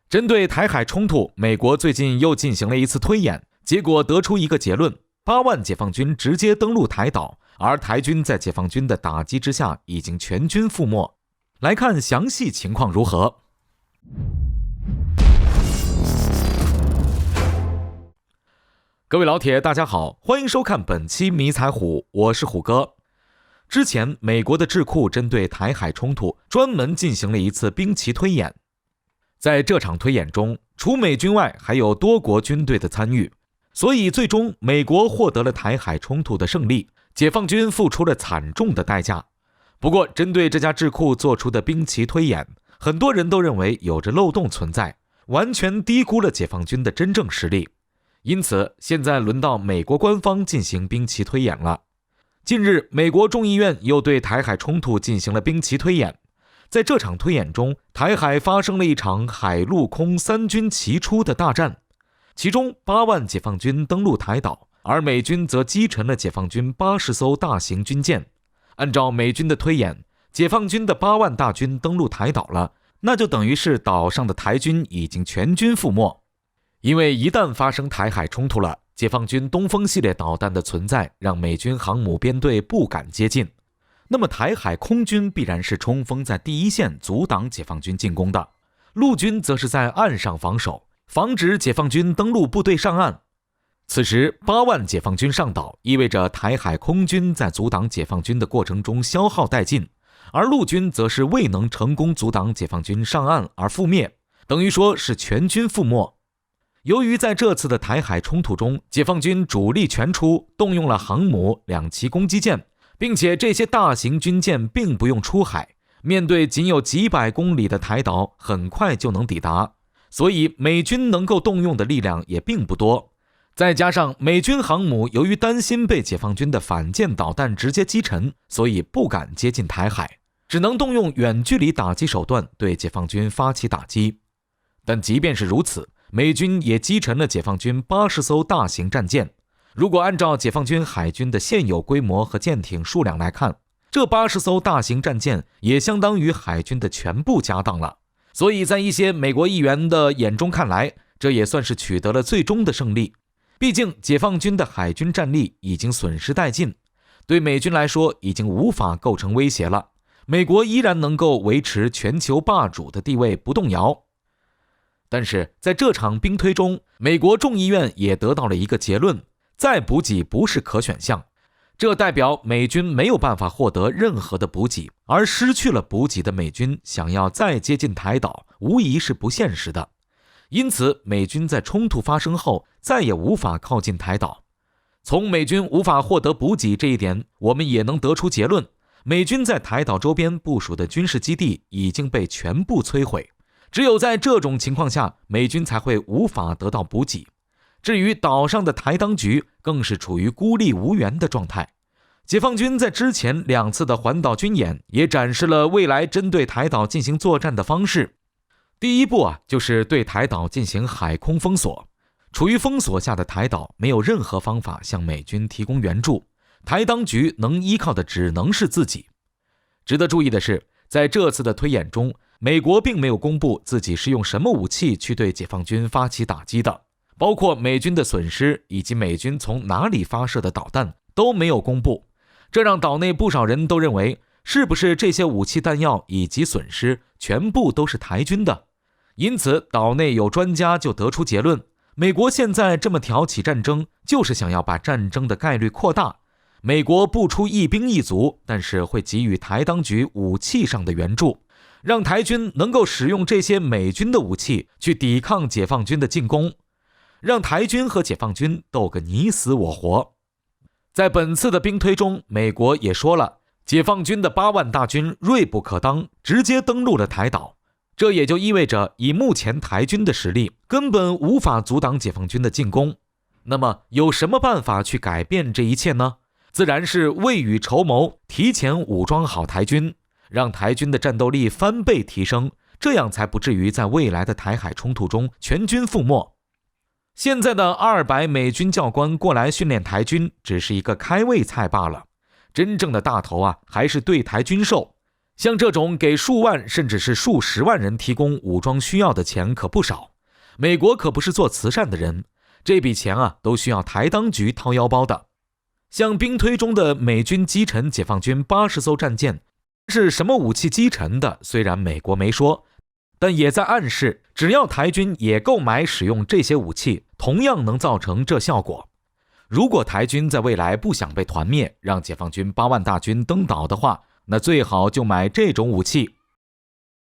针对台海冲突，美国最近又进行了一次推演，结果得出一个结论：8万解放军直接登陆台岛，而台军在解放军的打击之下已经全军覆没。来看详细情况如何。各位老铁，大家好，欢迎收看本期迷彩虎，我是虎哥。之前，美国的智库针对台海冲突专门进行了一次兵棋推演。在这场推演中，除美军外，还有多国军队的参与，所以最终美国获得了台海冲突的胜利，解放军付出了惨重的代价。不过，针对这家智库做出的兵棋推演，很多人都认为有着漏洞存在，完全低估了解放军的真正实力。因此，现在轮到美国官方进行兵棋推演了。近日，美国众议院又对台海冲突进行了兵棋推演。在这场推演中，台海发生了一场海陆空三军齐出的大战，其中8万解放军登陆台岛，而美军则击沉了解放军80艘大型军舰。按照美军的推演，解放军的8万大军登陆台岛了，那就等于是岛上的台军已经全军覆没。因为一旦发生台海冲突了，解放军东风系列导弹的存在让美军航母编队不敢接近，那么台海空军必然是冲锋在第一线阻挡解放军进攻的，陆军则是在岸上防守，防止解放军登陆部队上岸。此时8万解放军上岛，意味着台海空军在阻挡解放军的过程中消耗殆尽，而陆军则是未能成功阻挡解放军上岸而覆灭，等于说是全军覆没。由于在这次的台海冲突中，解放军主力全出，动用了航母、2栖攻击舰，并且这些大型军舰并不用出海，面对仅有几百公里的台岛，很快就能抵达，所以美军能够动用的力量也并不多。再加上美军航母由于担心被解放军的反舰导弹直接击沉，所以不敢接近台海，只能动用远距离打击手段对解放军发起打击。但即便是如此，美军也击沉了解放军80艘大型战舰。如果按照解放军海军的现有规模和舰艇数量来看，这80艘大型战舰也相当于海军的全部家当了。所以在一些美国议员的眼中看来，这也算是取得了最终的胜利。毕竟解放军的海军战力已经损失殆尽，对美军来说已经无法构成威胁了，美国依然能够维持全球霸主的地位不动摇。但是在这场兵推中，美国众议院也得到了一个结论：再补给不是可选项。这代表美军没有办法获得任何的补给，而失去了补给的美军想要再接近台岛，无疑是不现实的。因此，美军在冲突发生后再也无法靠近台岛。从美军无法获得补给这一点，我们也能得出结论：美军在台岛周边部署的军事基地已经被全部摧毁。只有在这种情况下，美军才会无法得到补给。至于岛上的台当局，更是处于孤立无援的状态。解放军在之前2次的环岛军演也展示了未来针对台岛进行作战的方式。第一步就是对台岛进行海空封锁。处于封锁下的台岛没有任何方法向美军提供援助，台当局能依靠的只能是自己。值得注意的是，在这次的推演中，美国并没有公布自己是用什么武器去对解放军发起打击的，包括美军的损失以及美军从哪里发射的导弹都没有公布。这让岛内不少人都认为，是不是这些武器弹药以及损失全部都是台军的？因此，岛内有专家就得出结论，美国现在这么挑起战争，就是想要把战争的概率扩大。美国不出一兵一卒，但是会给予台当局武器上的援助，让台军能够使用这些美军的武器去抵抗解放军的进攻，让台军和解放军斗个你死我活。在本次的兵推中，美国也说了，解放军的8万大军锐不可当，直接登陆了台岛。这也就意味着，以目前台军的实力，根本无法阻挡解放军的进攻。那么，有什么办法去改变这一切呢？自然是未雨绸缪，提前武装好台军，让台军的战斗力翻倍提升，这样才不至于在未来的台海冲突中全军覆没。现在的200美军教官过来训练台军，只是一个开胃菜罢了。真正的大头还是对台军售。像这种给数万甚至是数十万人提供武装需要的钱可不少，美国可不是做慈善的人，这笔钱都需要台当局掏腰包的。像兵推中的美军击沉解放军80艘战舰，是什么武器击沉的，虽然美国没说，但也在暗示，只要台军也购买使用这些武器，同样能造成这效果。如果台军在未来不想被团灭，让解放军8万大军登岛的话，那最好就买这种武器。